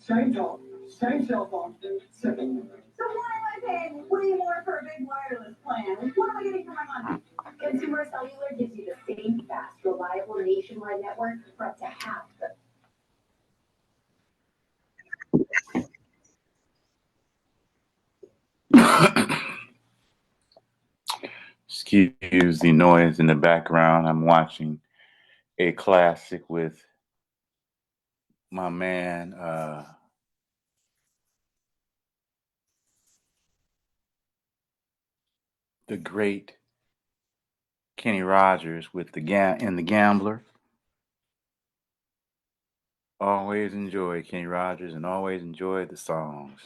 So why am I paying way more for a big wireless plan? What am I getting for my money? Consumer Cellular gives you the same fast, reliable nationwide network for up to half the. Excuse the noise in the background. I'm watching a classic with my man, the great Kenny Rogers with the Gambler. Always enjoy Kenny Rogers and always enjoy the songs.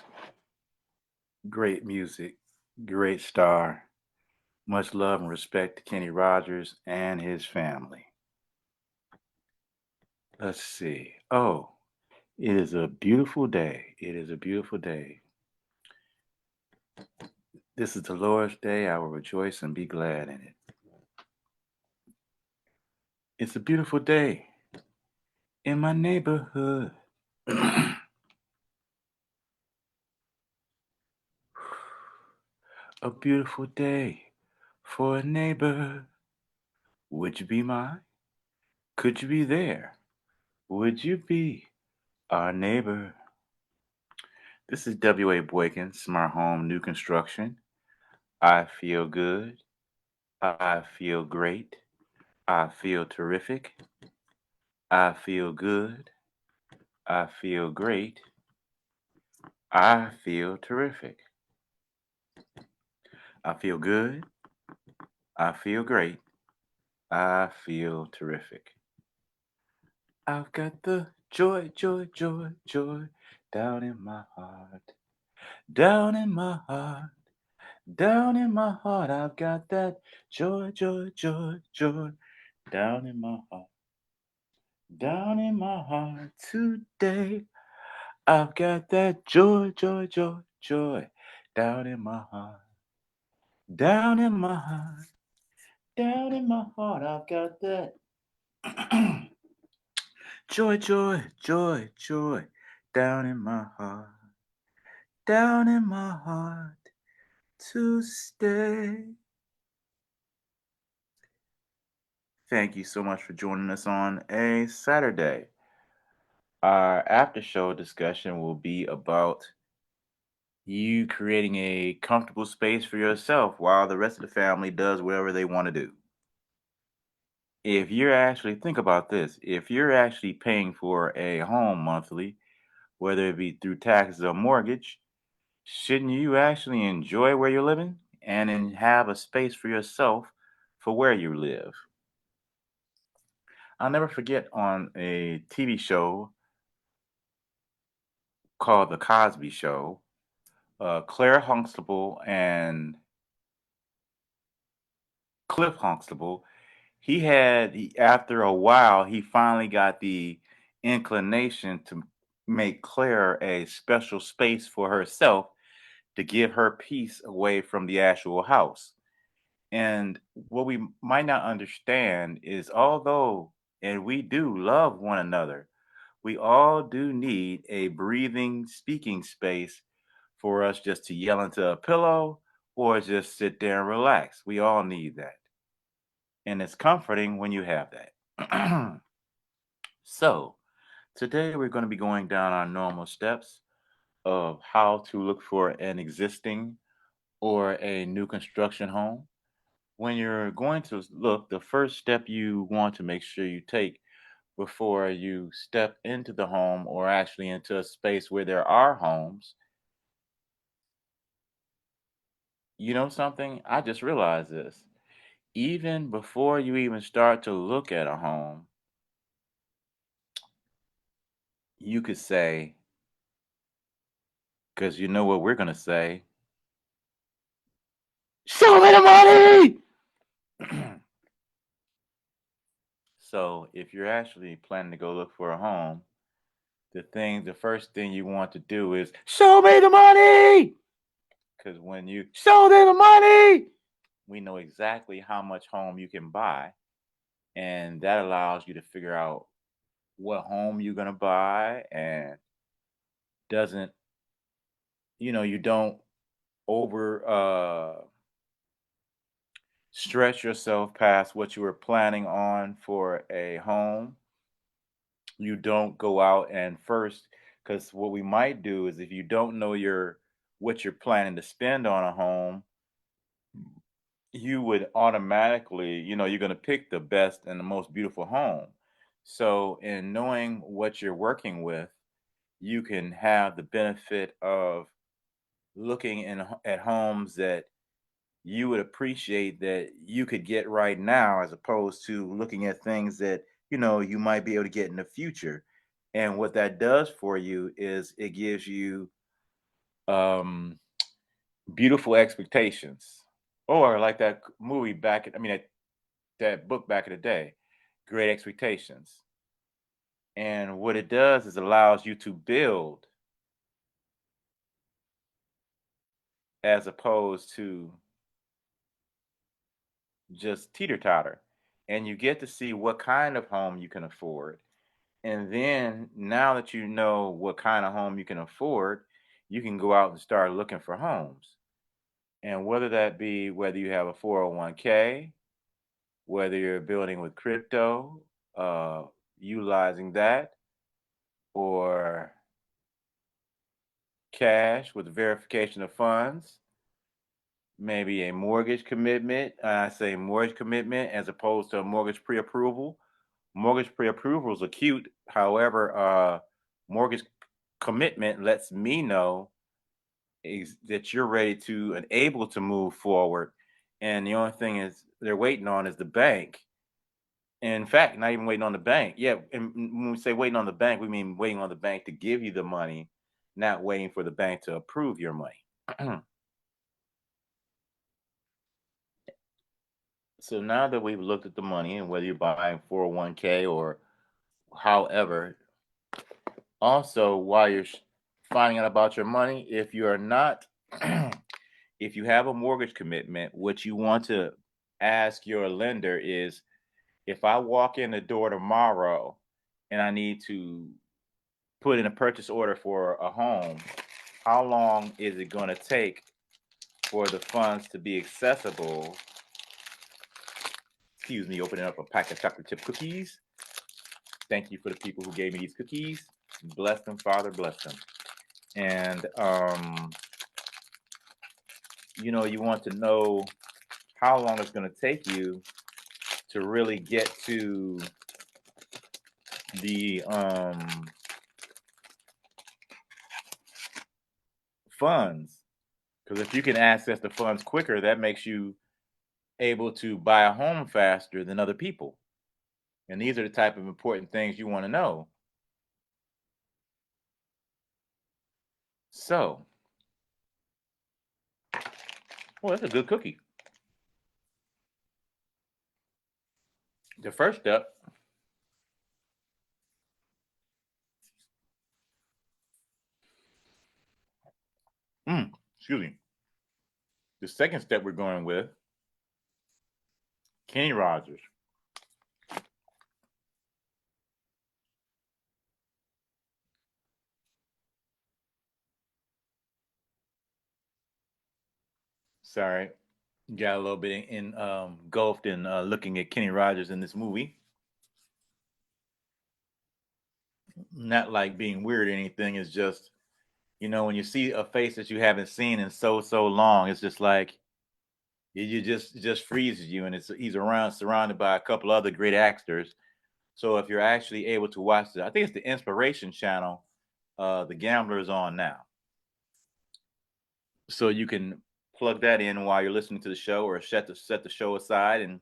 Great music, great star. Much love and respect to Kenny Rogers and his family. Let's see. Oh, it is a beautiful day. It is a beautiful day. This is the Lord's day. I will rejoice and be glad in it. It's a beautiful day in my neighborhood. A beautiful day for a neighbor. Would you be mine? Could you be there? Would you be our neighbor? This is W.A. Boykin, Smart Home New Construction. I feel good. I feel great. I feel terrific. I feel good. I feel great. I feel terrific. I feel good. I feel great. I feel terrific. I've got the joy, joy, joy, joy down in my heart. Down in my heart. Down in my heart. I've got that joy, joy, joy, joy down in my heart. Down in my heart today. I've got that joy, joy, joy, joy down in my heart. Down in my heart. Down in my heart. I've got that joy, joy, joy, joy down in my heart. Down in my heart to stay. Thank you so much for joining us on a Saturday. Our after show discussion will be about you creating a comfortable space for yourself while the rest of the family does whatever they want to do. If you're actually, think about this, if you're actually paying for a home monthly, whether it be through taxes or mortgage, shouldn't you actually enjoy where you're living and then have a space for yourself for where you live? I'll never forget on a TV show called The Cosby Show, Claire Huxtable and Cliff Huxtable, after a while, he finally got the inclination to make Claire a special space for herself to give her peace away from the actual house. And what we might not understand is and we do love one another, we all do need a breathing, speaking space for us just to yell into a pillow or just sit there and relax. We all need that. And it's comforting when you have that. So, today we're going to be going down our normal steps of how to look for an existing or a new construction home. When you're going to look, the first step you want to make sure you take before you step into the home or actually into a space where there are homes, you know something? I just realized this. Even before you even start to look at a home, you could say, because you know what we're going to say, show me the money! So if you're actually planning to go look for a home, the first thing you want to do is show me the money. Because when you show them the money, we know exactly how much home you can buy. And that allows you to figure out what home you're going to buy and doesn't, you don't over stretch yourself past what you were planning on for a home. You don't go out and first, because what we might do is if you don't know what you're planning to spend on a home, you would automatically, you're going to pick the best and the most beautiful home. So, in knowing what you're working with, you can have the benefit of looking at homes that you would appreciate that you could get right now, as opposed to looking at things that you might be able to get in the future. And what that does for you is it gives you um, beautiful expectations, or like that movie that book back in the day, Great Expectations. And what it does is allows you to build as opposed to just teeter totter. And you get to see what kind of home you can afford. And then now that you know what kind of home you can afford, you can go out and start looking for homes. And whether you have a 401k, whether you're building with crypto, uh, utilizing that, or cash with verification of funds, maybe a mortgage commitment. I say mortgage commitment as opposed to a mortgage pre-approval. Mortgage pre-approval is acute. However, mortgage commitment lets me know that you're ready to and able to move forward. And the only thing is they're waiting on is the bank. In fact, not even waiting on the bank. Yeah, and when we say waiting on the bank, we mean waiting on the bank to give you the money, not waiting for the bank to approve your money. So now that we've looked at the money and whether you're buying 401k or however, also while you're finding out about your money, if you are not, if you have a mortgage commitment, what you want to ask your lender is, if I walk in the door tomorrow and I need to put in a purchase order for a home, how long is it going to take for the funds to be accessible? Excuse me, opening up a pack of chocolate chip cookies. Thank you for the people who gave me these cookies. Bless them, Father, bless them. And you want to know how long it's going to take you to really get to the funds. Because if you can access the funds quicker, that makes you able to buy a home faster than other people. And these are the type of important things you want to know. So, well, that's a good cookie. The first step, excuse me. The second step we're going with Kenny Rogers. Sorry, got a little bit engulfed in looking at Kenny Rogers in this movie. Not like being weird or anything. It's just, when you see a face that you haven't seen in so long, it's just like it just freezes you. And he's surrounded by a couple other great actors. So if you're actually able to watch I think it's the Inspiration Channel. The Gambler is on now, so you can plug that in while you're listening to the show, or set the show aside and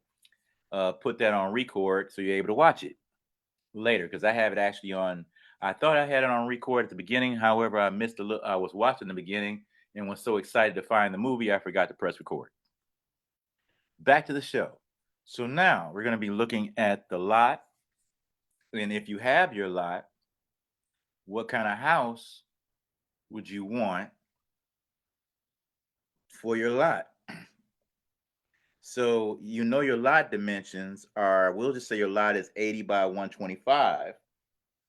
put that on record so you're able to watch it later. Because I have it actually on. I thought I had it on record at the beginning. However, I missed a little. I was watching the beginning and was so excited to find the movie, I forgot to press record. Back to the show. So now we're going to be looking at the lot. And if you have your lot, what kind of house would you want for your lot? So your lot dimensions are, we'll just say your lot is 80 by 125.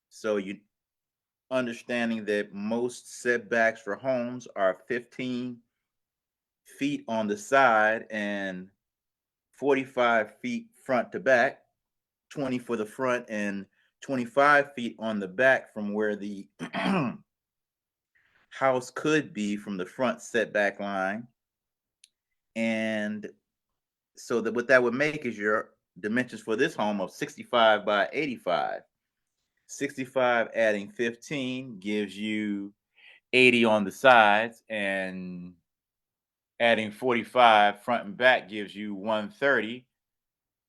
So understanding that most setbacks for homes are 15 feet on the side and 45 feet front to back, 20 for the front and 25 feet on the back from where the house could be from the front setback line. And so that what that would make is your dimensions for this home of 65 by 85. 65 adding 15 gives you 80 on the sides, and adding 45 front and back gives you 130.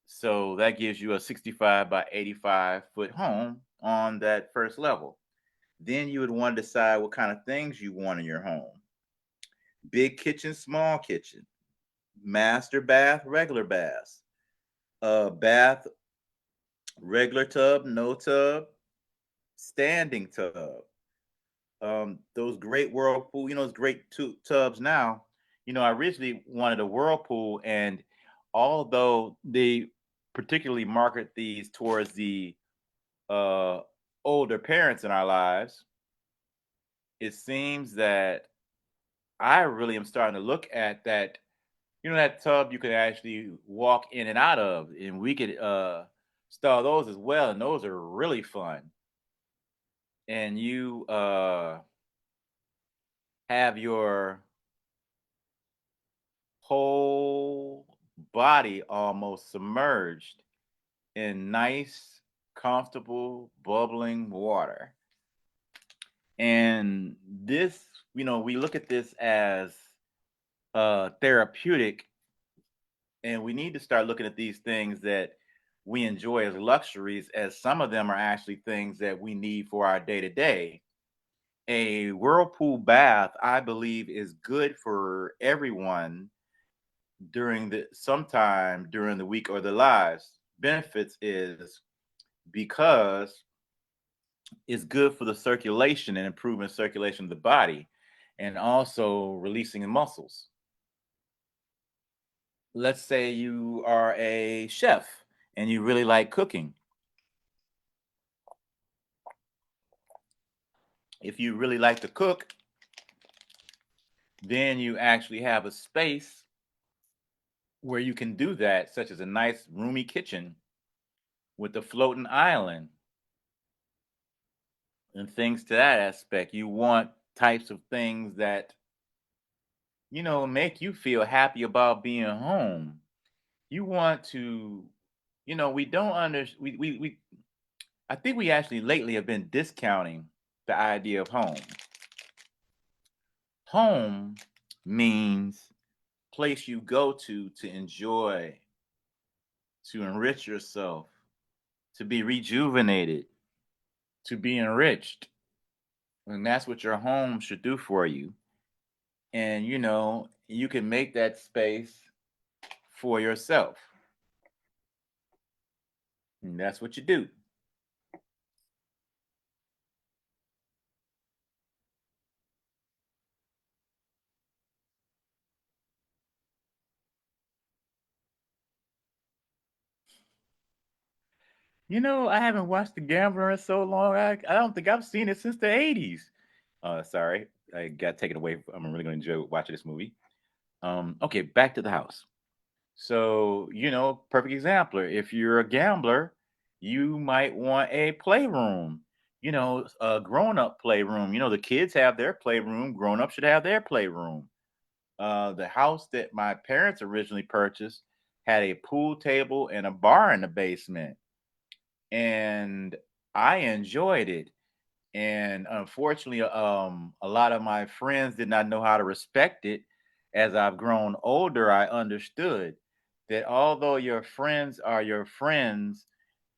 So that gives you a 65 by 85 foot home on that first level. Then you would want to decide what kind of things you want in your home. Big kitchen, small kitchen, master bath, regular baths, bath, regular tub, no tub, standing tub. Those great whirlpool, those great tubs now. I originally wanted a whirlpool, and although they particularly market these towards the uh, older parents in our lives, it seems that I really am starting to look at that. That tub you could actually walk in and out of, and we could install those as well, and those are really fun. And you have your whole body almost submerged in nice, comfortable, bubbling water. And this, we look at this as therapeutic, and we need to start looking at these things that we enjoy as luxuries, as some of them are actually things that we need for our day to day. A whirlpool bath, I believe, is good for everyone sometime during the week or their lives. Benefits is because it's good for the circulation and improving circulation of the body, and also releasing the muscles. Let's say you are a chef and you really like cooking. If you really like to cook, then you actually have a space where you can do that, such as a nice roomy kitchen with a floating island and things to that aspect. You want types of things that, make you feel happy about being home. You want to, we don't under we I think we actually lately have been discounting the idea of home. Home means place you go to enjoy, to enrich yourself, to be rejuvenated, to be enriched. And that's what your home should do for you. And you can make that space for yourself. And that's what you do. I haven't watched The Gambler in so long. I don't think I've seen it since the 80s. Sorry, I got taken away. I'm really going to enjoy watching this movie. Okay, back to the house. So, perfect example. If you're a gambler, you might want a playroom, a grown up playroom. The kids have their playroom, grown up should have their playroom. The house that my parents originally purchased had a pool table and a bar in the basement, and I enjoyed it. And unfortunately, a lot of my friends did not know how to respect it. As I've grown older, I understood that although your friends are your friends,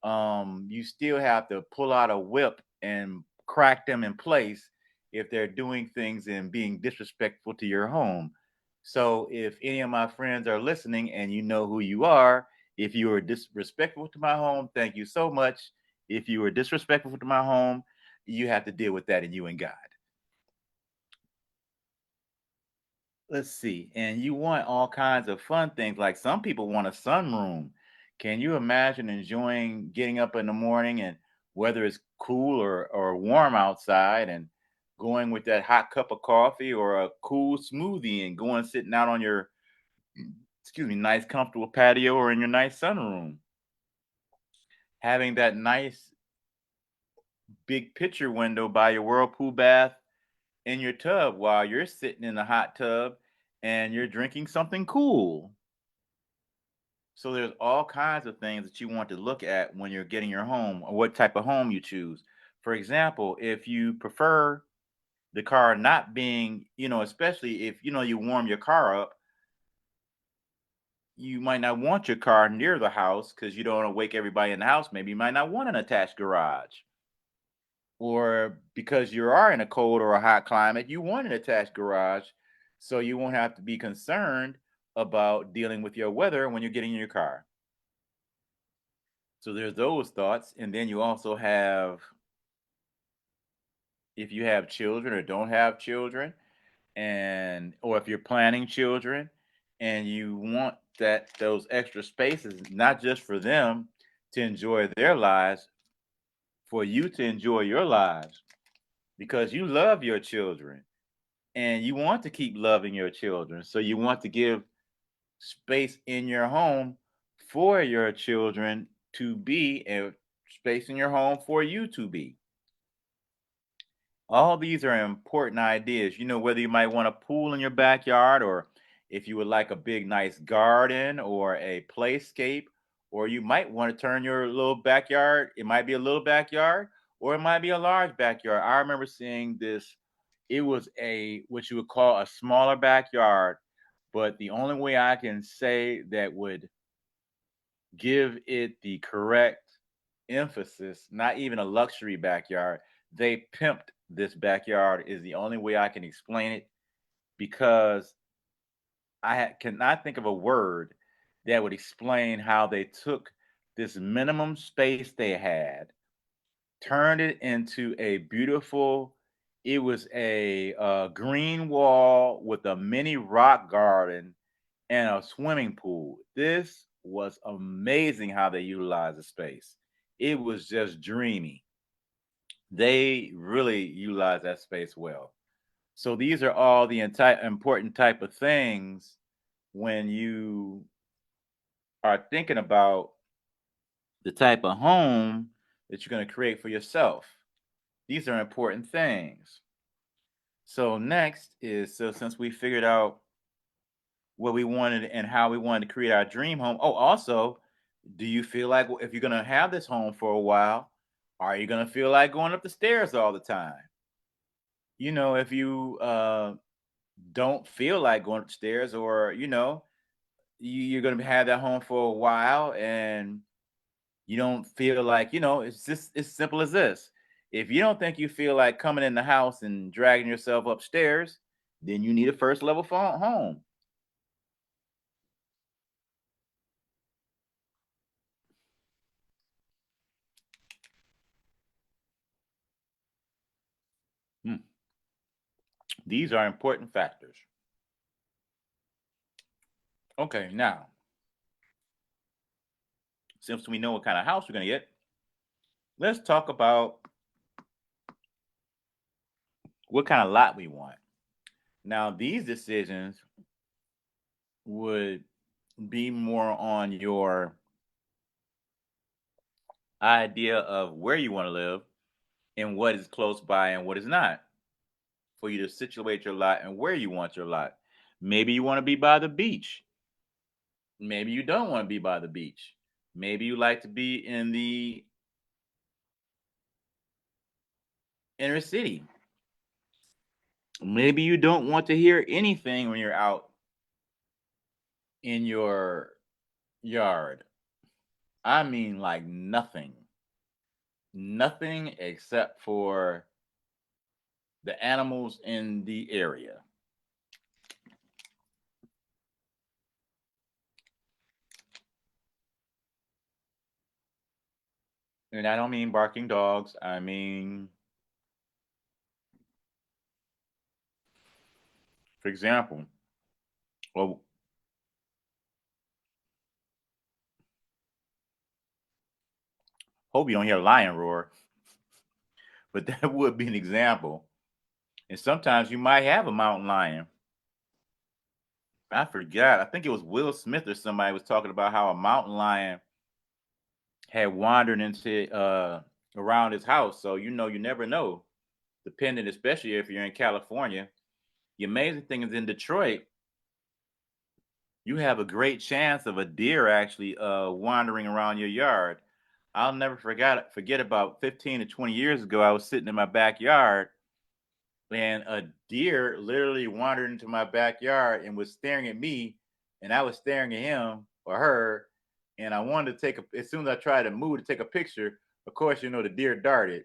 you still have to pull out a whip and crack them in place if they're doing things and being disrespectful to your home. So if any of my friends are listening and you know who you are, if you are disrespectful to my home, thank you so much. If you are disrespectful to my home, you have to deal with that, and you and God. Let's see. And you want all kinds of fun things. Like some people want a sunroom. Can you imagine enjoying getting up in the morning, and whether it's cool or warm outside and going with that hot cup of coffee or a cool smoothie and going sitting out on your nice comfortable patio or in your nice sunroom. Having that nice big picture window by your whirlpool bath in your tub while you're sitting in the hot tub and you're drinking something cool. So there's all kinds of things that you want to look at when you're getting your home or what type of home you choose. For example, if you prefer the car not being, especially if you warm your car up, you might not want your car near the house because you don't want to wake everybody in the house. Maybe you might not want an attached garage. Or because you are in a cold or a hot climate, you want an attached garage so you won't have to be concerned about dealing with your weather when you're getting in your car. So there's those thoughts. And then you also have, if you have children or don't have children, and or if you're planning children and you want those extra spaces, not just for them to enjoy their lives, for you to enjoy your lives, because you love your children and you want to keep loving your children. So you want to give space in your home for your children to be, and space in your home for you to be. All these are important ideas. Whether you might want a pool in your backyard, or if you would like a big, nice garden or a playscape, or you might want to turn your little backyard. It might be a little backyard, or it might be a large backyard. I remember seeing this. It was what you would call a smaller backyard, but the only way I can say that would give it the correct emphasis, not even a luxury backyard. They pimped this backyard, is the only way I can explain it, because cannot think of a word that would explain how they took this minimum space they had, turned it into a beautiful. It was a green wall with a mini rock garden and a swimming pool. This was amazing how they utilized the space. It was just dreamy. They really utilized that space well. So these are all the important type of things when you are thinking about the type of home that you're going to create for yourself. These are important things. So next is, so since we figured out what we wanted and how we wanted to create our dream home. Oh, also, do you feel like if you're going to have this home for a while, are you going to feel like going up the stairs all the time? If you don't feel like going upstairs, or you're going to have that home for a while and you don't feel like, it's just as simple as this. If you don't think you feel like coming in the house and dragging yourself upstairs, then you need a first level home. Hmm. These are important factors. Okay, now, since we know what kind of house we're going to get, let's talk about what kind of lot we want. Now, these decisions would be more on your idea of where you want to live and what is close by and what is not, for you to situate your lot and where you want your lot. Maybe you want to be by the beach. Maybe you don't want to be by the beach. Maybe you like to be in the inner city. Maybe you don't want to hear anything when you're out in your yard. I mean, like nothing. Nothing except for the animals in the area. And I don't mean barking dogs. I mean, for example, well, hope you don't hear a lion roar. but that would be an example. And sometimes you might have a mountain lion. I forgot. I think it was Will Smith or somebody was talking about how a mountain lion had wandered into around his house. So you never know. Depending, especially if you're in California. The amazing thing is in Detroit, you have a great chance of a deer actually wandering around your yard. I'll never forget about 15 to 20 years ago, I was sitting in my backyard and a deer literally wandered into my backyard and was staring at me, and I was staring at him or her, and I wanted to as soon as I tried to move to take a picture, of course, the deer darted.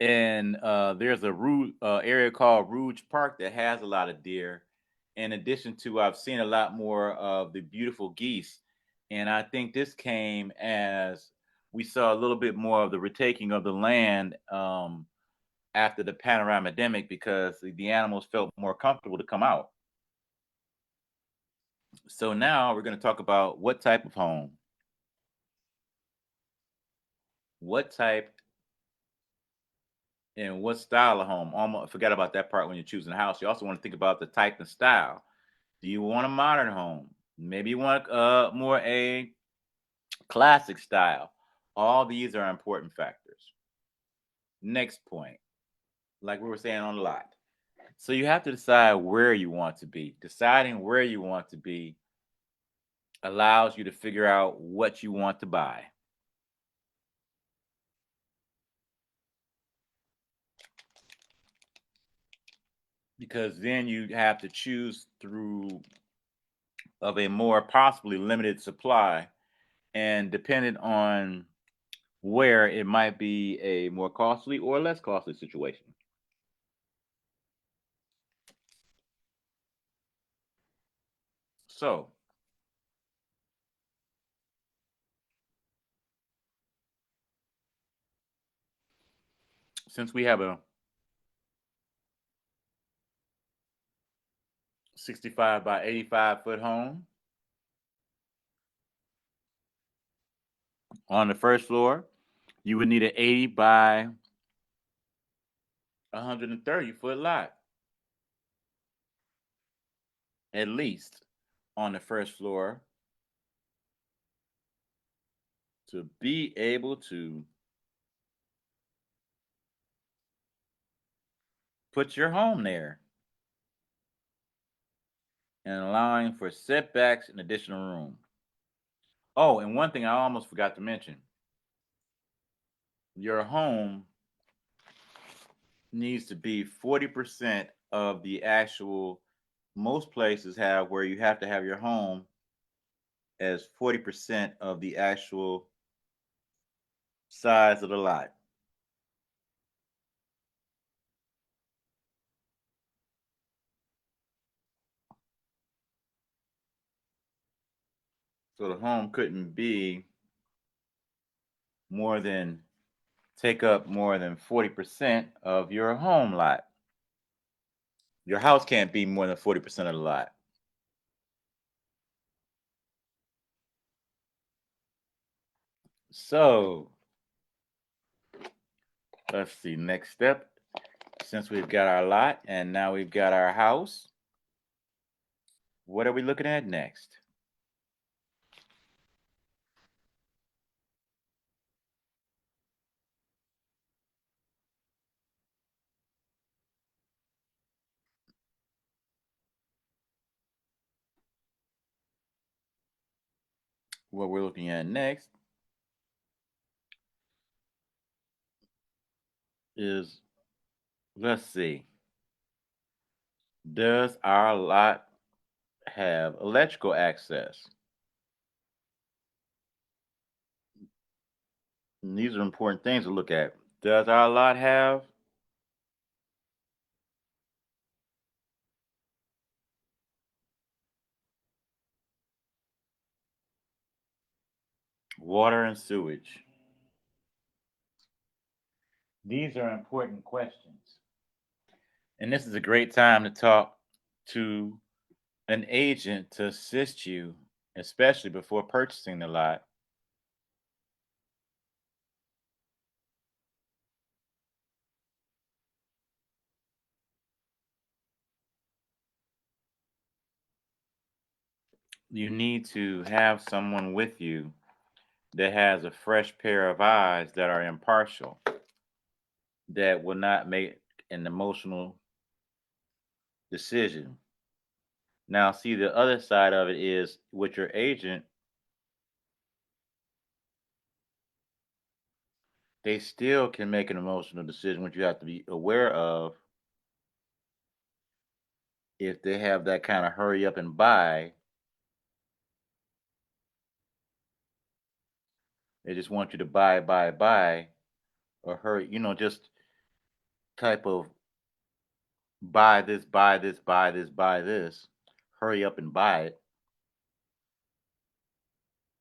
And there's a area called Rouge Park that has a lot of deer. In addition to, I've seen a lot more of the beautiful geese, and I think this came as we saw a little bit more of the retaking of the land after the panoramic because the animals felt more comfortable to come out. So now we're going to talk about what type of home, what type and what style of home. Almost forgot about that part when you're choosing a house. You also want to think about the type and style. Do you want a modern home? Maybe you want more a classic style. All these are important factors. Next point, like we were saying on the lot. So you have to decide where you want to be. Deciding where you want to be allows you to figure out what you want to buy. Because then you have to choose through of a more possibly limited supply, and depending on where, it might be a more costly or less costly situation. So since we have a 65 by 85-foot home on the first floor, you would need an 80 by 130-foot lot, at least on the first floor, to be able to put your home there and allowing for setbacks and additional room. Oh, and one thing I almost forgot to mention, your home needs to be 40% of the actual, most places have where you have to have your home as 40% of the actual size of the lot. So the home couldn't be more than, take up more than 40% of your home lot. Your house can't be more than 40% of the lot. So let's see, next step. Since we've got our lot and now we've got our house, what are we looking at next? What we're looking at next is, let's see, does our lot have electrical access? And these are important things to look at. Does our lot have water and sewage? These are important questions. And this is a great time to talk to an agent to assist you, especially before purchasing the lot. you need to have someone with you that has a fresh pair of eyes that are impartial, that will not make an emotional decision. Now, see, the other side of it is with your agent, they still can make an emotional decision, which you have to be aware of if they have that kind of hurry up and buy. They just want you to buy, or hurry, just type of buy this, buy this, buy this, buy this, hurry up and buy it.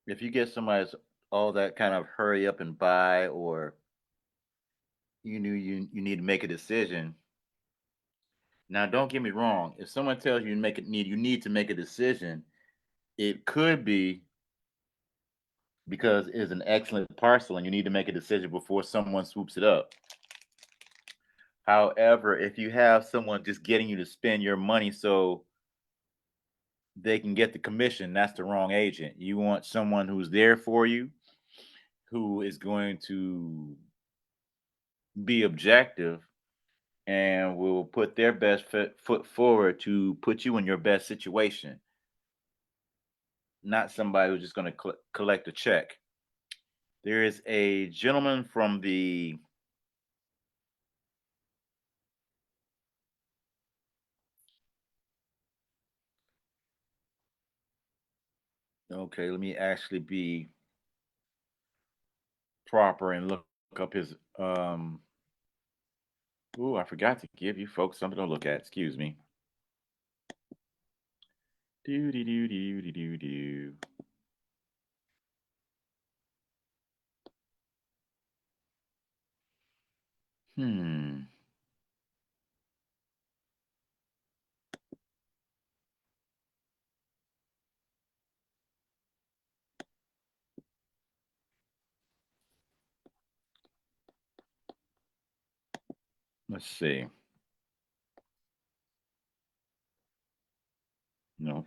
If you get somebody that's all that kind of hurry up and buy, or you need to make a decision. Now, don't get me wrong. If someone tells you you need to make a decision, it could be because it's an excellent parcel and you need to make a decision before someone swoops it up. However, if you have someone just getting you to spend your money so they can get the commission, that's the wrong agent. You want someone who's there for you, who is going to be objective and will put their best foot forward to put you in your best situation, not somebody who's just going to collect a check. There is a gentleman from the okay, let me actually be proper and look up his ooh, I forgot to give you folks something to look at. Excuse me. Do do do do do do do. Hmm. Let's see. No.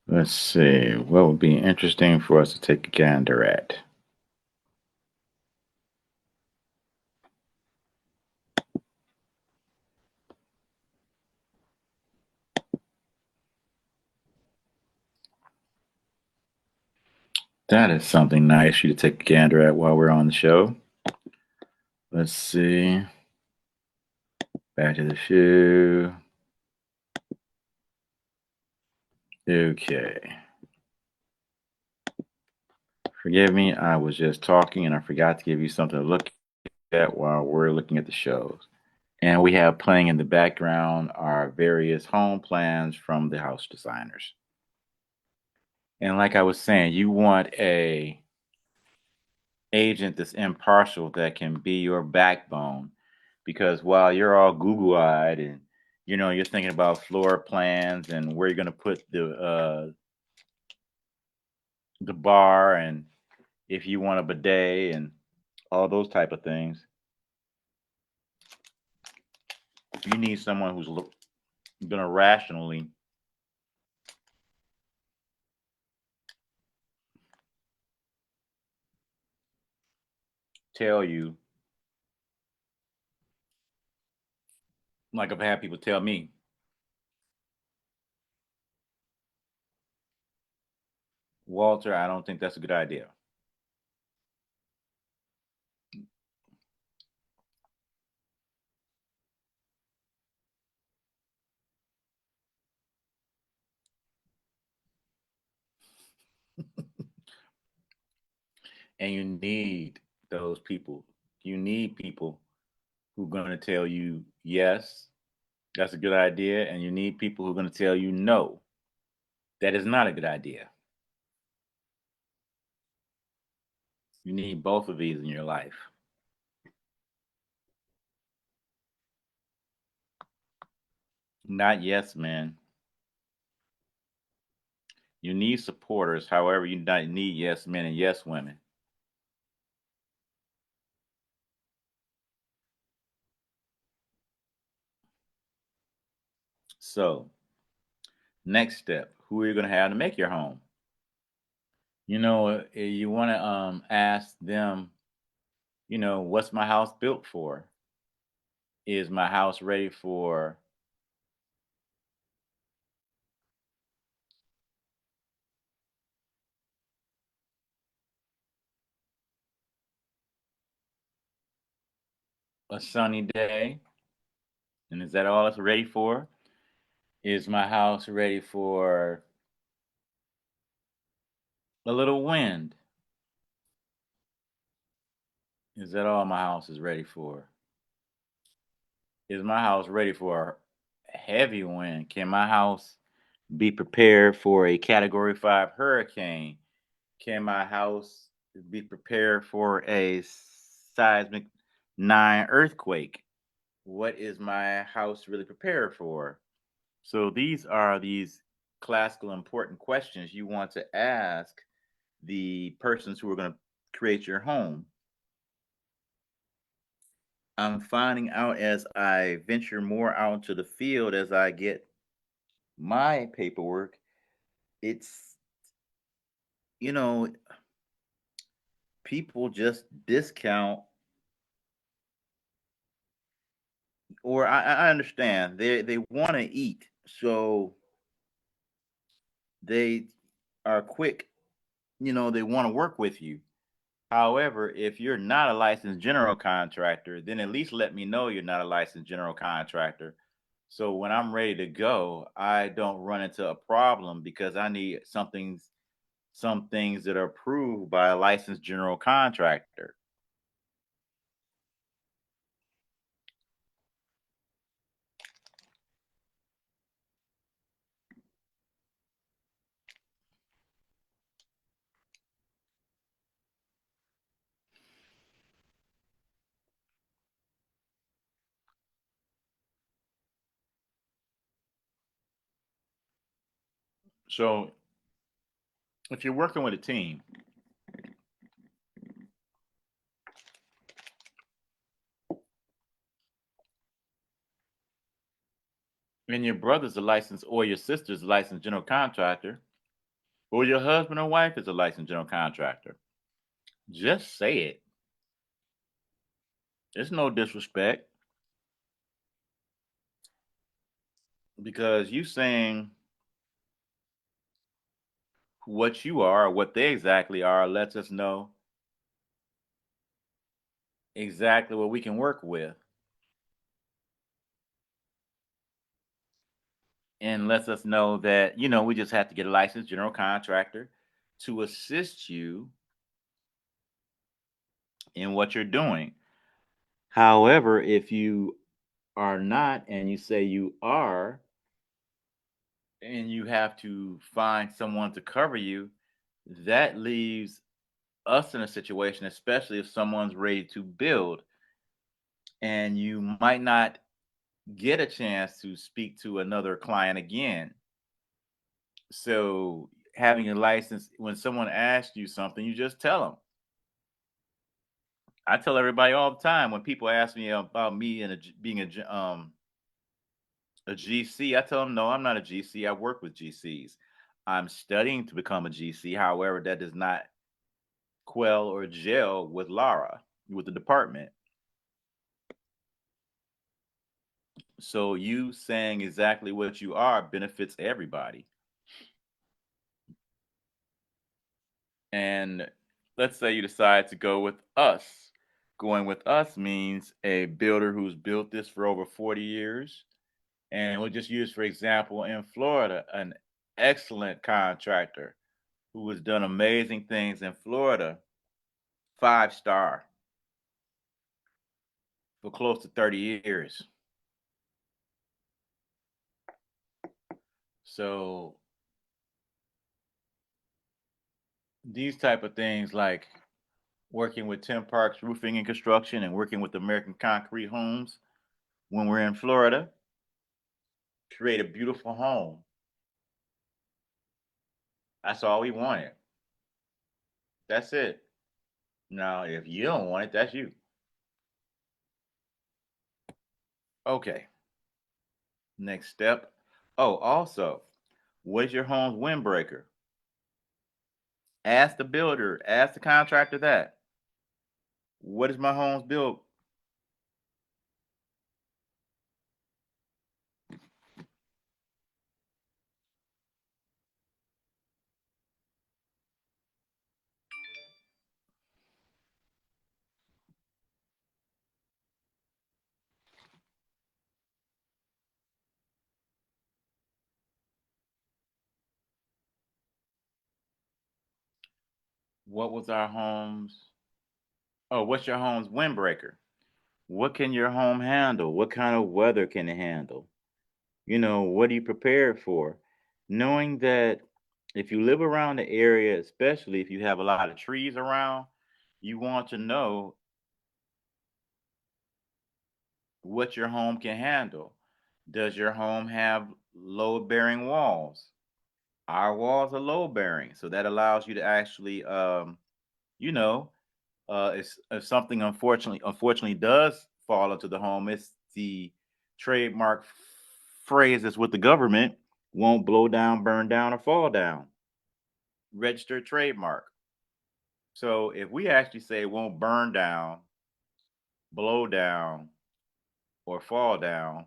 Let's see. What would be interesting for us to take a gander at? That is something nice for you to take a gander at while we're on the show. Let's see. Back to the show. Okay. Forgive me, I was just talking and I forgot to give you something to look at while we're looking at the shows. And we have playing in the background our various home plans from the house designers. And like I was saying, you want a agent that's impartial that can be your backbone. Because while you're all Google-eyed and you're thinking about floor plans and where you're going to put the bar and if you want a bidet and all those type of things, you need someone who's going to rationally tell you, like I've had people tell me, Walter, I don't think that's a good idea. And you need those people. You need people who are going to tell you, yes, that's a good idea. And you need people who are going to tell you, no, that is not a good idea. You need both of these in your life. Not yes men. You need supporters. However, you not need yes men and yes women. So, next step, who are you going to have to make your home? You want to ask them, what's my house built for? Is my house ready for a sunny day? And is that all it's ready for? Is my house ready for a little wind? Is that all my house is ready for? Is my house ready for a heavy wind? Can my house be prepared for a category 5 hurricane? Can my house be prepared for a seismic 9 earthquake? What is my house really prepared for? So these are these classical important questions you want to ask the persons who are going to create your home. I'm finding out as I venture more out into the field, as I get my paperwork, it's, you know, people just discount, or I understand they want to eat, so they are quick, they want to work with you. However, if you're not a licensed general contractor, then at least let me know you're not a licensed general contractor. So when I'm ready to go, I don't run into a problem because I need some things that are approved by a licensed general contractor. So if you're working with a team and your brother's a licensed or your sister's a licensed general contractor, or your husband or wife is a licensed general contractor, just say it. It's no disrespect because you saying what you are or what they exactly are lets us know exactly what we can work with and lets us know that, we just have to get a licensed general contractor to assist you in what you're doing. However, if you are not and you say you are, and you have to find someone to cover you, that leaves us in a situation, especially if someone's ready to build and you might not get a chance to speak to another client again. So having a license, when someone asks you something, you just tell them. I tell everybody all the time when people ask me about me and being a GC, I tell them no, I'm not a GC. I work with GCs. I'm studying to become a GC. However, that does not quell or gel with Lara, with the department. So you saying exactly what you are benefits everybody. And let's say you decide to go with us. Going with us means a builder who's built this for over 40 years. And we'll just use, for example, in Florida, an excellent contractor who has done amazing things in Florida, 5-star for close to 30 years. So these type of things like working with Tim Parks Roofing and Construction and working with American Concrete Homes when we're in Florida, create a beautiful home. That's all we wanted. That's it. Now, if you don't want it, that's you. Okay. Next step. Oh, also, what is your home's windbreaker? Ask the builder, ask the contractor that. What is my home's build? What was our home's? Oh, what's your home's windbreaker? What can your home handle? What kind of weather can it handle? What are you prepared for? Knowing that if you live around the area, especially if you have a lot of trees around, you want to know what your home can handle. Does your home have load bearing walls? Our walls are load bearing, so that allows you to actually, you know, if something unfortunately does fall into the home, it's the trademark phrase that's with the government: won't blow down, burn down, or fall down. Registered trademark. So if we actually say won't burn down, blow down, or fall down,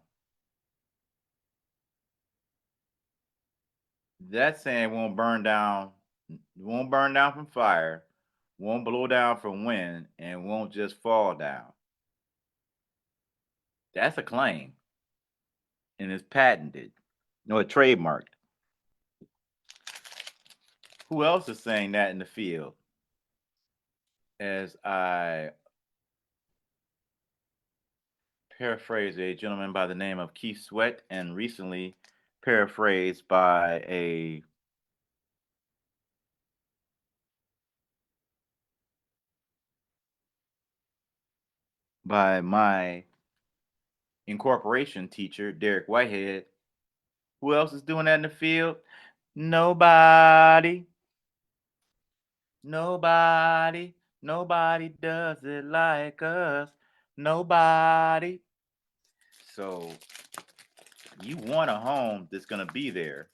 that's saying won't burn down from fire, won't blow down from wind, and won't just fall down. That's a claim, and it's patented. No, it's trademarked. Who else is saying that in the field? As I paraphrase a gentleman by the name of Keith Sweat, and recently paraphrased by my incorporation teacher, Derek Whitehead. Who else is doing that in the field? Nobody. Nobody. Nobody does it like us. Nobody. So you want a home that's going to be there.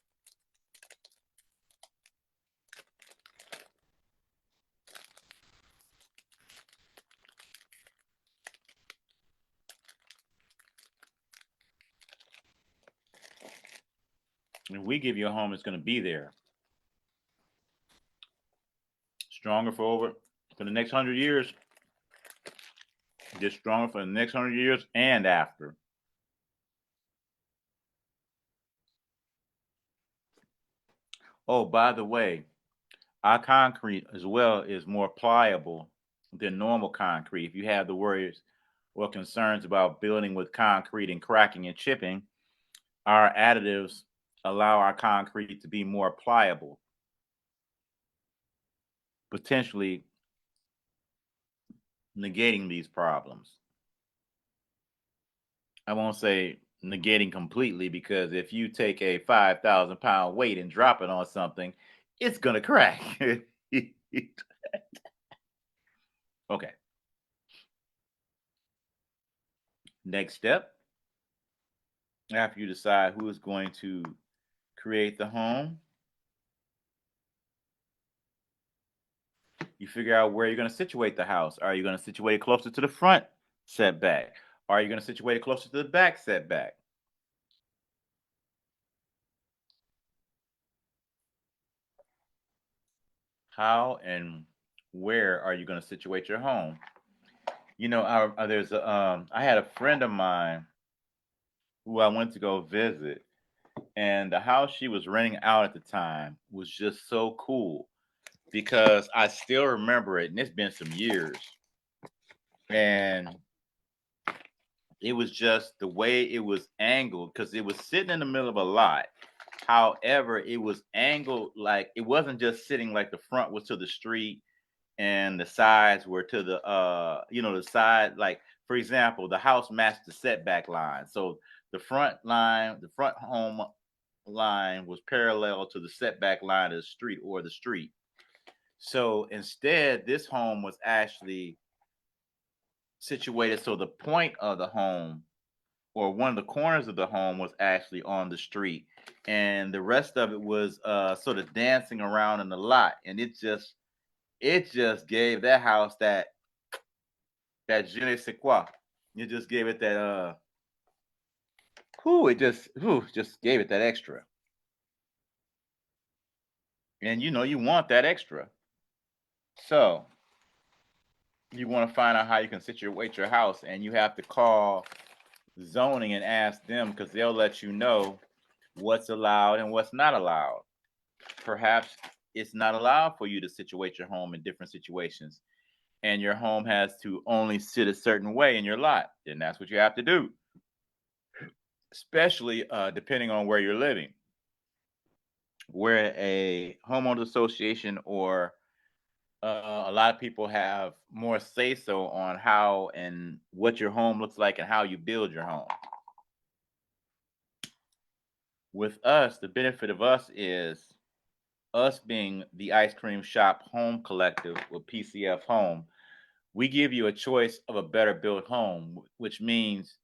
And we give you a home that's going to be there. Stronger for the next 100 years. Get stronger for the next 100 years and after. Oh, by the way, our concrete as well is more pliable than normal concrete. If you have the worries or concerns about building with concrete and cracking and chipping, our additives allow our concrete to be more pliable, potentially negating these problems. I won't say negating completely because if you take a 5,000 pound weight and drop it on something, it's going to crack. Okay. Next step, after you decide who is going to create the home, you figure out where you're going to situate the house. Are you going to situate it closer to the front setback? Are you going to situate it closer to the back setback? How and where are you going to situate your home? You know, I had a friend of mine who I went to go visit, and the house she was renting out at the time was just so cool because I still remember it, and it's been some years. And it was just the way it was angled because it was sitting in the middle of a lot. However, it was angled like it wasn't just sitting like the front was to the street and the sides were to the the side, like for example, the house matched the setback line. So the front home line was parallel to the setback line of the street or the street. So instead, this home was actually situated so the point of the home or one of the corners of the home was actually on the street, and the rest of it was sort of dancing around in the lot, and it just gave that house that je ne sais quoi. It just gave it that just gave it that extra. And you want that extra. So you want to find out how you can situate your house, and you have to call zoning and ask them because they'll let you know what's allowed and what's not allowed. Perhaps it's not allowed for you to situate your home in different situations, and your home has to only sit a certain way in your lot. Then that's what you have to do, especially depending on where you're living. Where a homeowners association or a lot of people have more say so on how and what your home looks like and how you build your home. With us, the benefit of us is us being the ice cream shop home collective with PCF Home. We give you a choice of a better built home, which means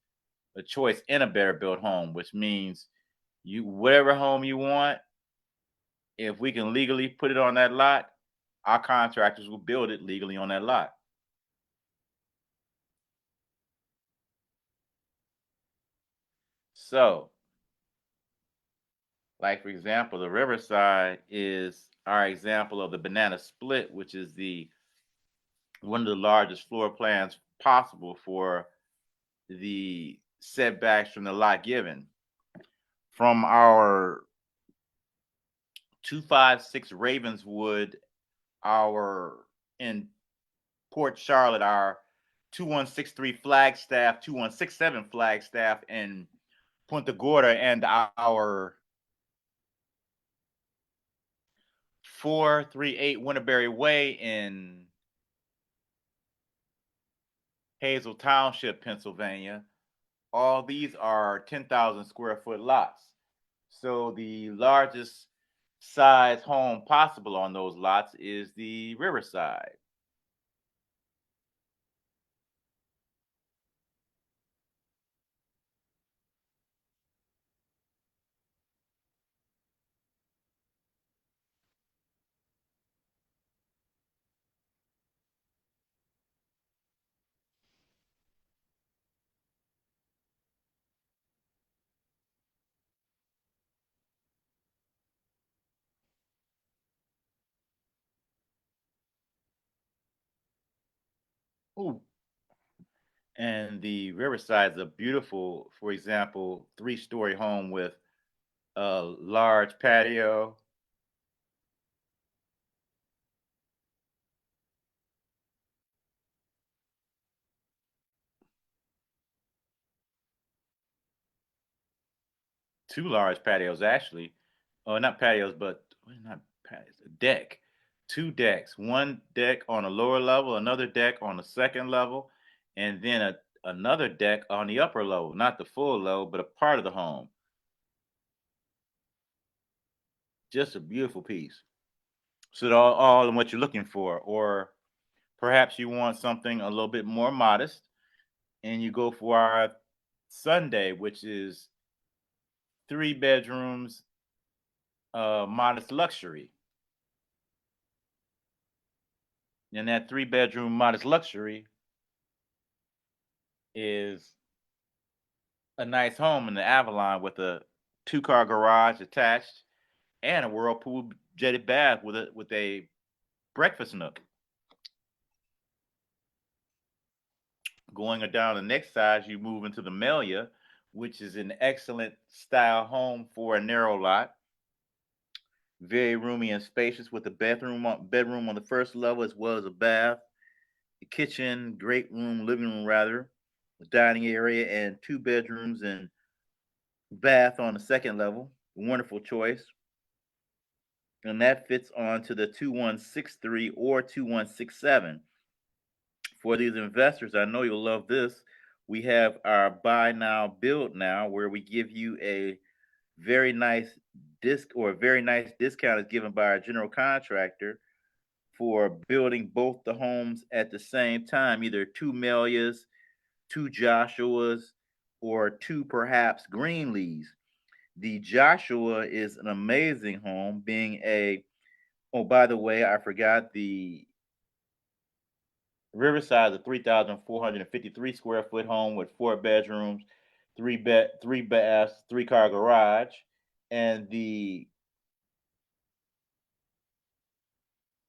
a choice in a better built home, which means you whatever home you want, if we can legally put it on that lot, our contractors will build it legally on that lot. So, like for example, the Riverside is our example of the banana split, which is the one of the largest floor plans possible for the setbacks from the lot given. From our 256 Ravenswood, our in Port Charlotte, our 2163 Flagstaff, 2167 Flagstaff, and Punta Gorda, and our 438 Winterberry Way in Hazel Township, Pennsylvania. All these are 10,000 square foot lots. So the largest size home possible on those lots is the Riverside. Ooh. And the Riverside is a beautiful, for example, 3-story home with a large patio. Two large patios, actually. Oh, not patios, but well, not patios, a deck. 2 decks, one deck on a lower level, another deck on the second level, and then another deck on the upper level, not the full level, but a part of the home. Just a beautiful piece. So all in what you're looking for, or perhaps you want something a little bit more modest, and you go for our Sunday, which is 3 bedrooms, modest luxury. And that 3 bedroom modest luxury is a nice home in the Avalon with a 2-car garage attached and a whirlpool jetted bath with a breakfast nook. Going down the next side, you move into the Melia, which is an excellent style home for a narrow lot. Very roomy and spacious with a bedroom on the first level as well as a bath, a kitchen, living room rather, a dining area, and 2 bedrooms and bath on the second level. Wonderful choice. And that fits onto the 2163 or 2167. For these investors, I know you'll love this. We have our buy now, build now, where we give you a very nice discount is given by our general contractor for building both the homes at the same time, either 2 Melias, 2 Joshuas, or 2 perhaps Greenlees. The Joshua is an amazing home, being oh, by the way, I forgot the Riverside is a 3,453 square foot home with 4 bedrooms, three baths, 3-car garage, and the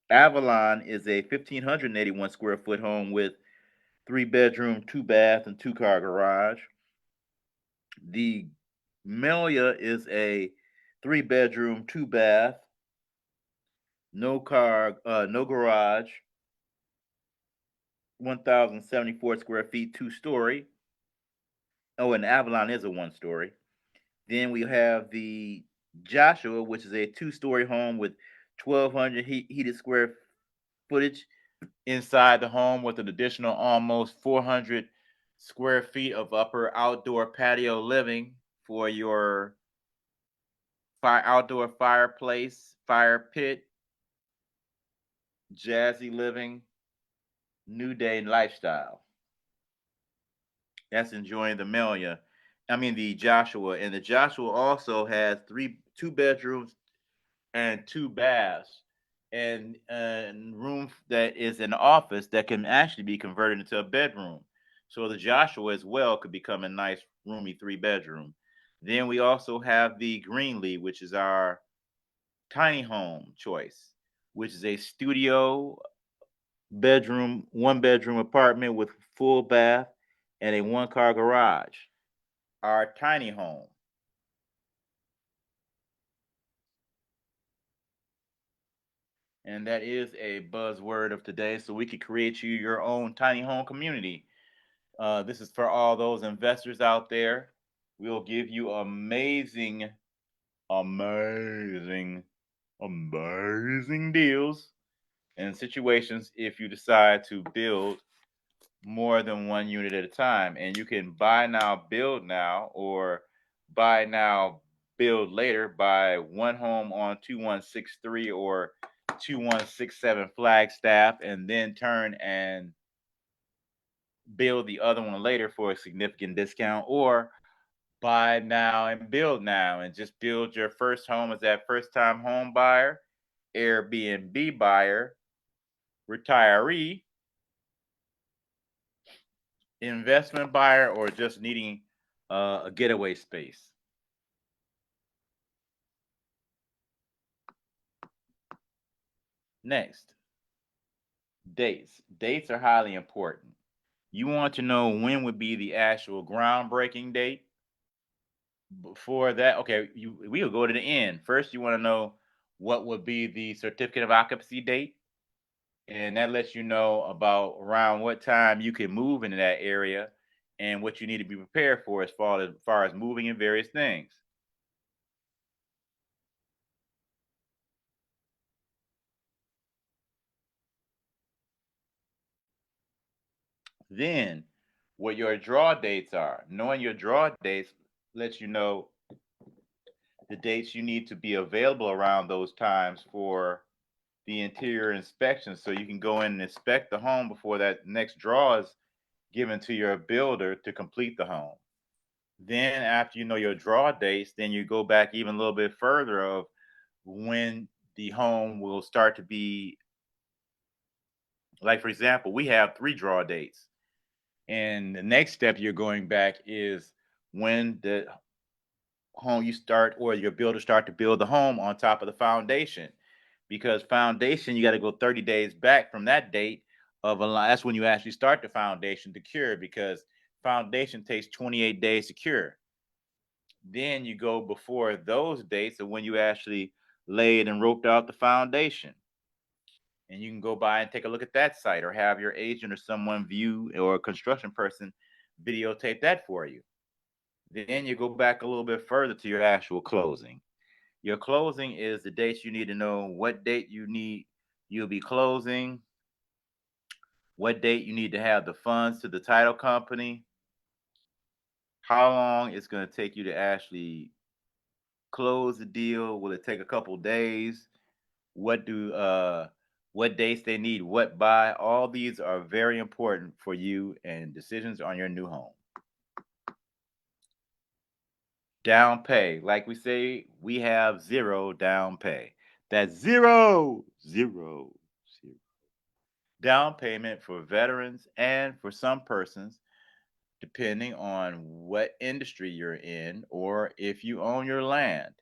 Avalon is a 1,581 square foot home with 3 bedroom, 2 bath, and 2-car garage. The Melia is a 3 bedroom, 2 bath, no garage, 1,074 square feet, 2-story. Oh, and Avalon is a 1-story. Then we have the Joshua, which is a 2-story home with 1,200 heated square footage inside the home with an additional almost 400 square feet of upper outdoor patio living for your outdoor fireplace, fire pit, jazzy living, new day lifestyle. That's enjoying the Melia. The Joshua. And the Joshua also has 2 bedrooms and 2 baths and room that is an office that can actually be converted into a bedroom. So the Joshua as well could become a nice roomy 3 bedroom. Then we also have the Greenlee, which is our tiny home choice, which is a studio 1 bedroom apartment with full bath and a 1-car garage. Our tiny home. And that is a buzzword of today. So we could create you your own tiny home community. This is for all those investors out there. We'll give you amazing, amazing, amazing deals and situations if you decide to build more than one unit at a time. And you can buy now, build now, or buy now, build later. Buy one home on 2163 or 2167 Flagstaff, and then turn and build the other one later for a significant discount, or buy now and build now and just build your first home as that first time home buyer, Airbnb buyer, retiree, investment buyer, or just needing a getaway space. Next, dates. Dates are highly important. You want to know when would be the actual groundbreaking date. Before that, okay, we'll go to the end. First, you want to know what would be the certificate of occupancy date, and that lets you know about around what time you can move into that area and what you need to be prepared for as far as moving and various things. Then, what your draw dates are. Knowing your draw dates lets you know the dates you need to be available around those times for the interior inspection, so you can go in and inspect the home before that next draw is given to your builder to complete the home. Then after you know your draw dates, then you go back even a little bit further of when the home will start to be, like for example, we have 3 draw dates. And the next step you're going back is when the home you start or your builder start to build the home on top of the foundation. Because foundation, you got to go 30 days back from that date of a that's when you actually start the foundation to cure, because foundation takes 28 days to cure. Then you go before those dates of when you actually laid and roped out the foundation. And you can go by and take a look at that site, or have your agent or someone view, or a construction person videotape that for you. Then you go back a little bit further to your actual closing. Your closing is the dates you need to know what date you'll be closing, what date you need to have the funds to the title company, how long it's going to take you to actually close the deal. Will it take a couple days? What do what dates they need what by? All these are very important for you and decisions on your new home. Down pay, like we say, we have zero down pay. That's zero down payment for veterans and for some persons, depending on what industry you're in or if you own your land.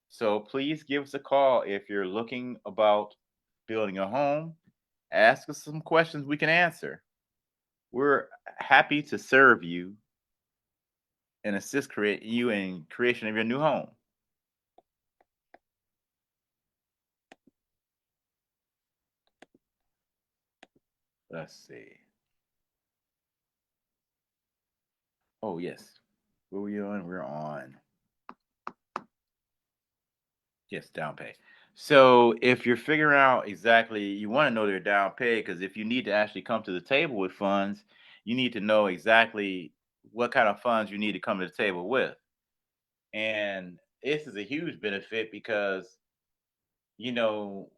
So please give us a call if you're looking about building a home. Ask us some questions we can answer. We're happy to serve you and assist you in creation of your new home. Let's see. Oh yes. Where are we on? We're on. Yes, down pay. So if you're figuring out exactly, you want to know their down pay, because if you need to actually come to the table with funds, you need to know exactly what kind of funds you need to come to the table with. And this is a huge benefit because, you know,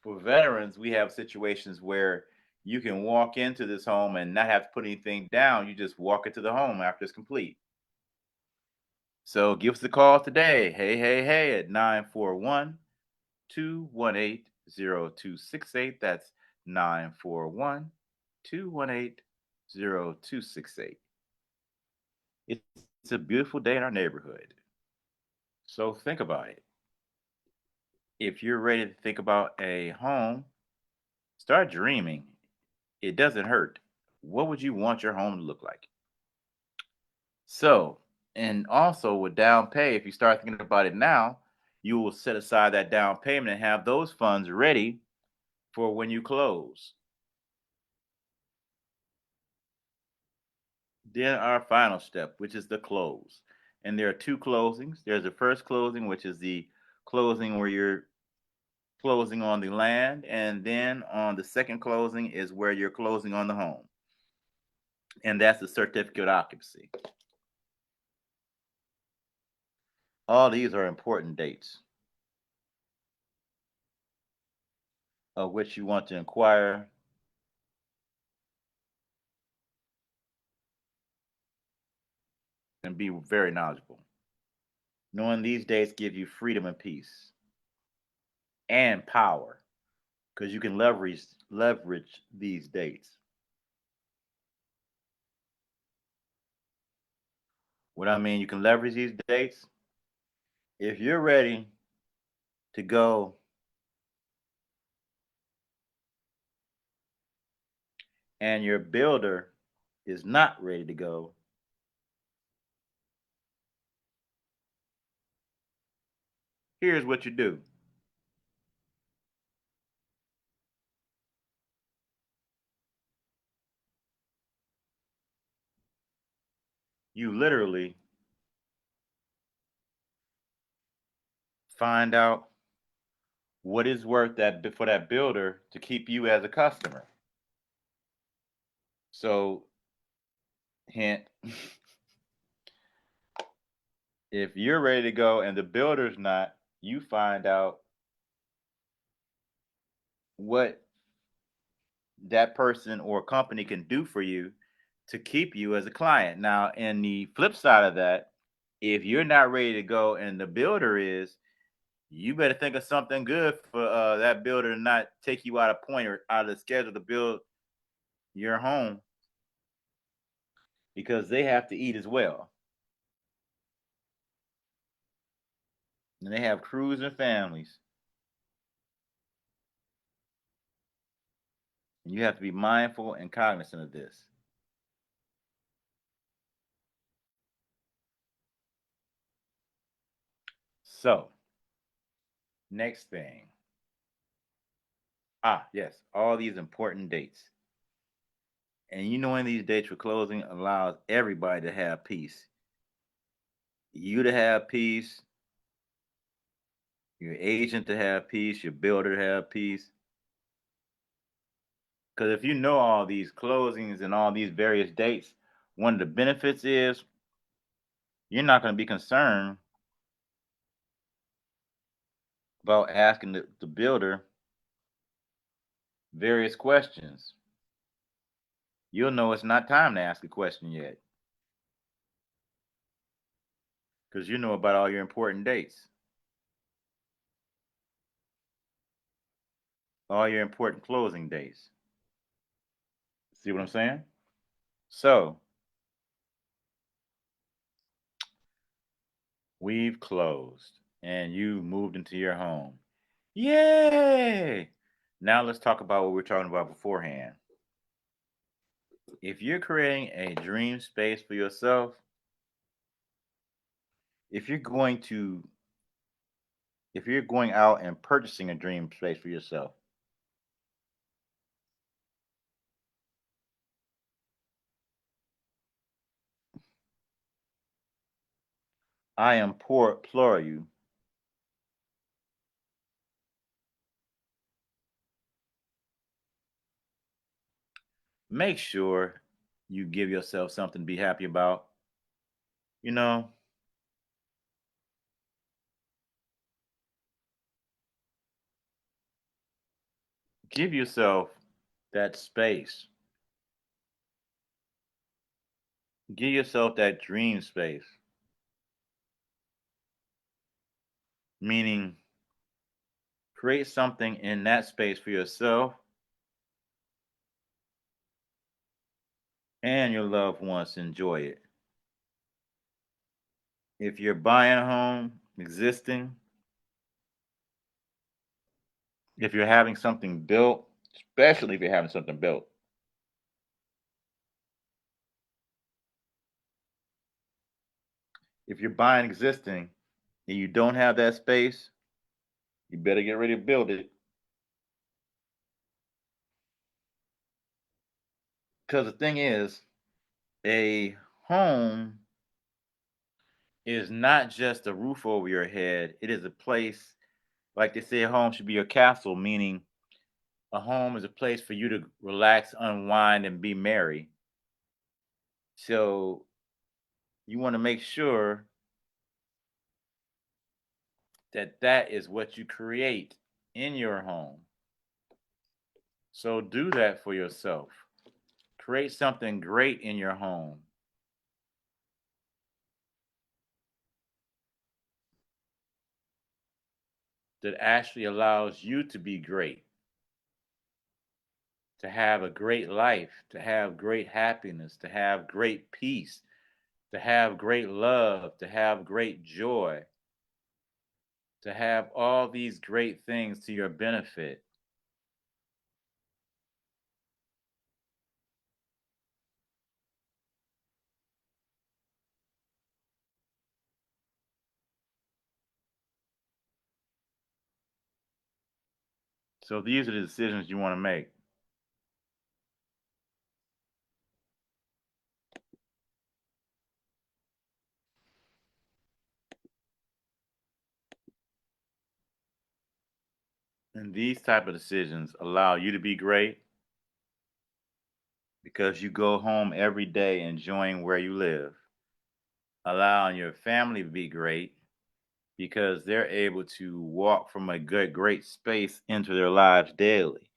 for veterans, we have situations where you can walk into this home and not have to put anything down. You just walk into the home after it's complete. So give us a call today. Hey, at 941-218-0268. That's 941-218-0268. It's a beautiful day in our neighborhood. So think about it. If you're ready to think about a home, start dreaming. It doesn't hurt. What would you want your home to look like? So, and also with down pay, if you start thinking about it now, you will set aside that down payment and have those funds ready for when you close. Then our final step, which is the close. And there are 2 closings. There's the first closing, which is the closing where you're closing on the land, and then on the second closing is where you're closing on the home. And that's the certificate of occupancy. All these are important dates of which you want to inquire and be very knowledgeable. Knowing these dates give you freedom and peace and power, because you can leverage these dates. What I mean, you can leverage these dates. If you're ready to go and your builder is not ready to go, here's what you do. You literally find out what is worth that for that builder to keep you as a customer. So, hint, if you're ready to go and the builder's not, you find out what that person or company can do for you to keep you as a client. Now, in the flip side of that, if you're not ready to go and the builder is, you better think of something good for that builder to not take you out of point or out of the schedule to build your home, because they have to eat as well. And they have crews and families. And you have to be mindful and cognizant of this. So, next thing. Yes, all these important dates. And you knowing these dates for closing allows everybody to have peace. You to have peace, your agent to have peace, your builder to have peace. Because if you know all these closings and all these various dates, one of the benefits is you're not going to be concerned about asking the builder various questions. You'll know it's not time to ask a question yet because you know about all your important dates, all your important closing dates. See what I'm saying? So, we've closed and you moved into your home. Yay! Now let's talk about what we were talking about beforehand. If you're creating a dream space for yourself, if you're going to if you're going out and purchasing a dream space for yourself, I implore you, make sure you give yourself something to be happy about. You know, give yourself that space. Give yourself that dream space. Meaning, create something in that space for yourself and your loved ones to enjoy it. If you're buying a home, existing, if you're having something built, especially if you're having something built, if you're buying existing and you don't have that space, you better get ready to build it. Because the thing is, a home is not just a roof over your head, it is a place, like they say, a home should be a castle, meaning a home is a place for you to relax, unwind, and be merry. So you want to make sure that that is what you create in your home. So do that for yourself. Create something great in your home that actually allows you to be great, to have a great life, to have great happiness, to have great peace, to have great love, to have great joy, to have all these great things to your benefit. So these are the decisions you want to make. And these type of decisions allow you to be great because you go home every day enjoying where you live, allowing your family to be great because they're able to walk from a good, great space into their lives daily,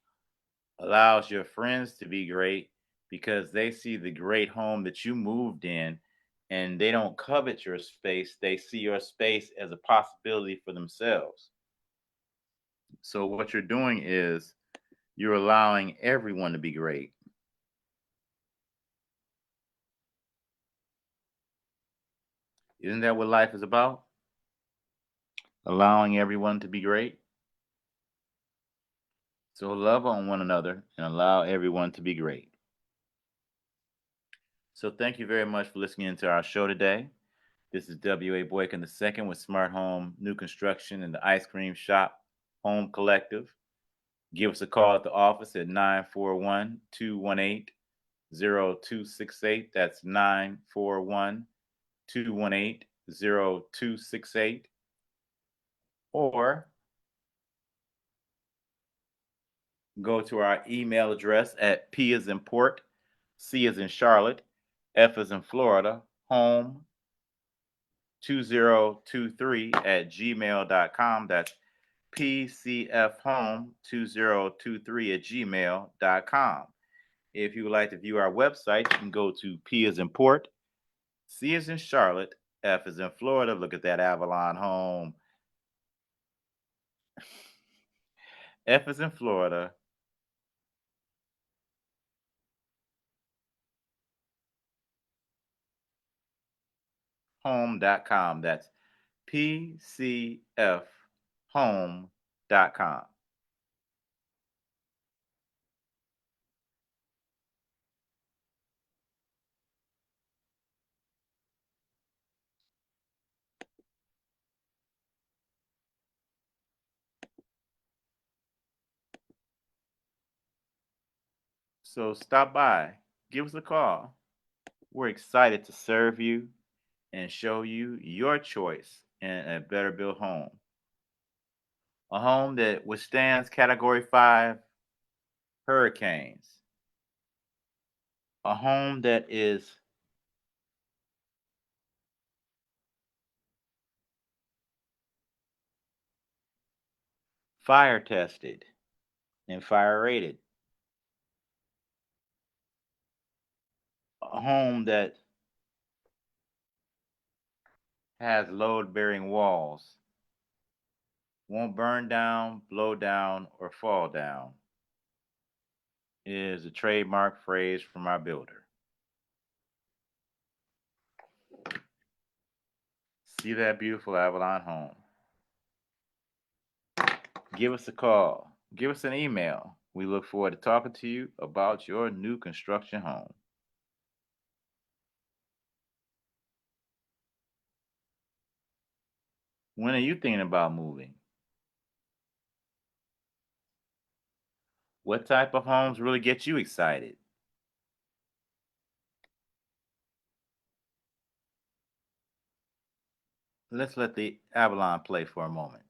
allows your friends to be great because they see the great home that you moved in and they don't covet your space. They see your space as a possibility for themselves. So, what you're doing is you're allowing everyone to be great. Isn't that what life is about? Allowing everyone to be great. So, love on one another and allow everyone to be great. So, thank you very much for listening to our show today. This is W.A. Boykin II with Smart Home New Construction and the Ice Cream Shop Home Collective. Give us a call at the office at 941 218 0268. That's 941 218 0268. Or go to our email address at P as in Port, C as in Charlotte, F as in Florida, home 2023 at gmail.com. That's PCF Home 2023 at gmail.com. If you would like to view our website, you can go to P as in Port, C as in Charlotte, F as in Florida. Look at that Avalon home. F as in Florida, home.com. That's PCF home.com. So stop by, give us a call. We're excited to serve you and show you your choice in a better built home. A home that withstands Category 5 hurricanes. A home that is fire tested and fire rated. A home that has load bearing walls, won't burn down, blow down, or fall down, is a trademark phrase from our builder. See that beautiful Avalon home? Give us a call. Give us an email. We look forward to talking to you about your new construction home. When are you thinking about moving? What type of homes really get you excited? Let's let the Avalon play for a moment.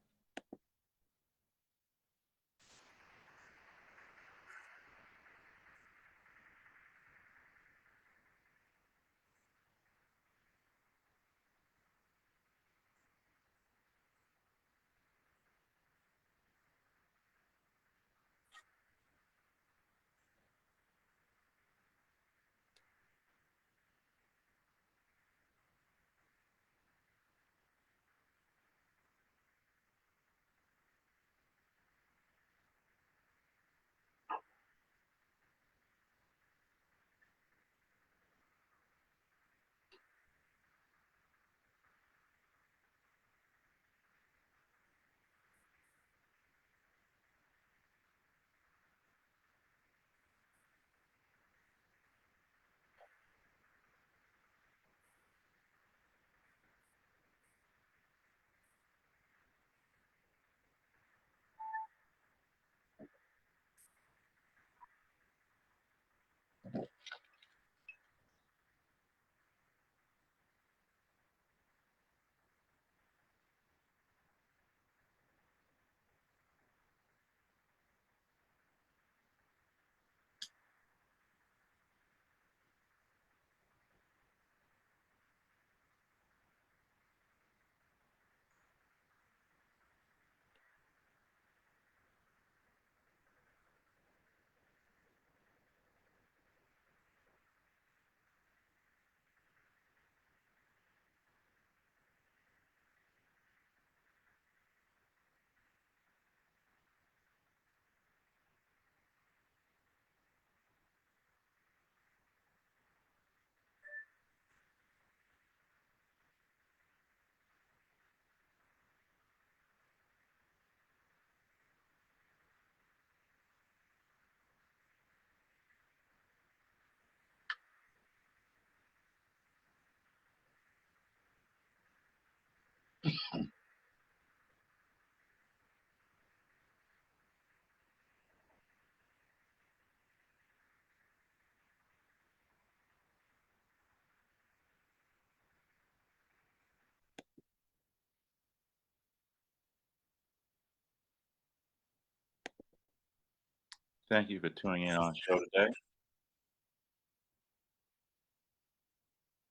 Thank you for tuning in on the show today.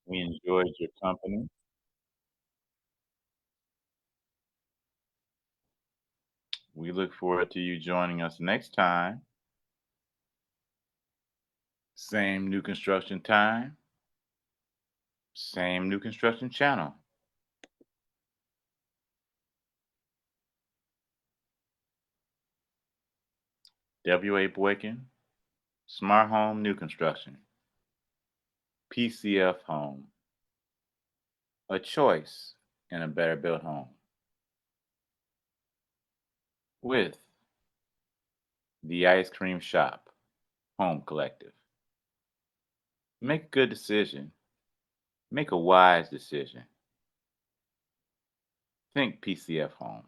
We enjoyed your company. We look forward to you joining us next time. Same new construction time, same new construction channel. W.A. Boykin, Smart Home New Construction, PCF Home, a choice in a better built home. With the Ice Cream Shop Home Collective. Make a good decision. Make a wise decision. Think PCF Home.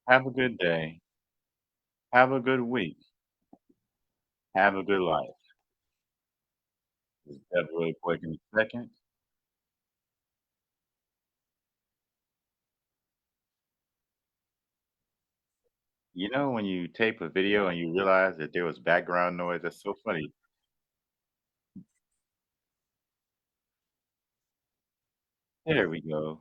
Have a good day. Have a good week. Have a good life. This is W.A. Boykin II. You know when you tape a video and you realize that there was background noise? That's so funny. There we go.